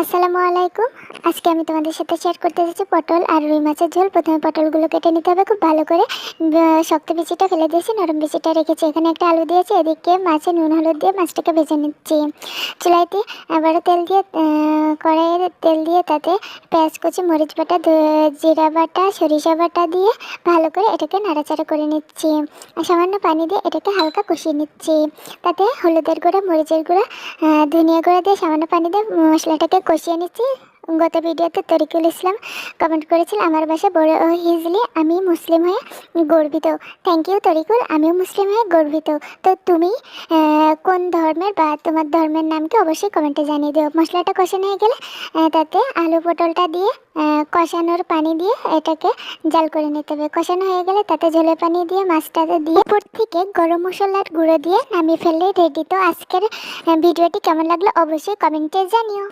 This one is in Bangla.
আসসালামু আলাইকুম। আজকে আমি তোমাদের সাথে শেয়ার করতে যাচ্ছি পটল আর রুই মাছের ঝোল। প্রথমে পটলগুলো কেটে নিতে হবে খুব ভালো করে। শক্ত বিচিটা ফেলে দিয়েছি, নরম বিচিটা রেখেছি। এখানে একটা আলু দিয়েছি, এদিকে মাছে নুন হলুদ দিয়ে মাছটাকে ভেজে নিচ্ছি। চুলাইতে আবারও তেল দিয়ে কড়াইয়ে তেল দিয়ে তাতে পেঁয়াজ কুচি, মরিচ বাটা, জিরা বাটা, সরিষা বাটা দিয়ে ভালো করে এটাকে নাড়াচাড়া করে নিচ্ছি। আর সামান্য পানি দিয়ে এটাকে হালকা কষিয়ে নিচ্ছি। তাতে হলুদের গুঁড়া, মরিচের গুঁড়া, ধনিয়া গুঁড়া দিয়ে সামান্য পানি দিয়ে মশলাটাকে কষিয়ে নিচ্ছি। গত ভিডিওতে তরিকুল ইসলাম কমেন্ট করেছিল আমার বাসা বড় হিজলি, আমি মুসলিম হয়ে গর্বিত। থ্যাংক ইউ তরিকুল, আমিও মুসলিম হয়ে গর্বিত। তো তুমি কোন ধর্মের বা তোমার ধর্মের নামকে অবশ্যই কমেন্টে জানিয়ে দিও। মশলাটা কষানো হয়ে গেলে তাতে আলু পটলটা দিয়ে কষানোর পানি দিয়ে এটাকে জাল করে নিতে হবে। কষানো হয়ে গেলে তাতে ঝোলের পানি দিয়ে মাছটাতে দিয়ে উপর থেকে গরম মশলার গুঁড়ো দিয়ে নামিয়ে ফেললে রেডি। তো আজকের ভিডিওটি কেমন লাগলো অবশ্যই কমেন্টে জানিও।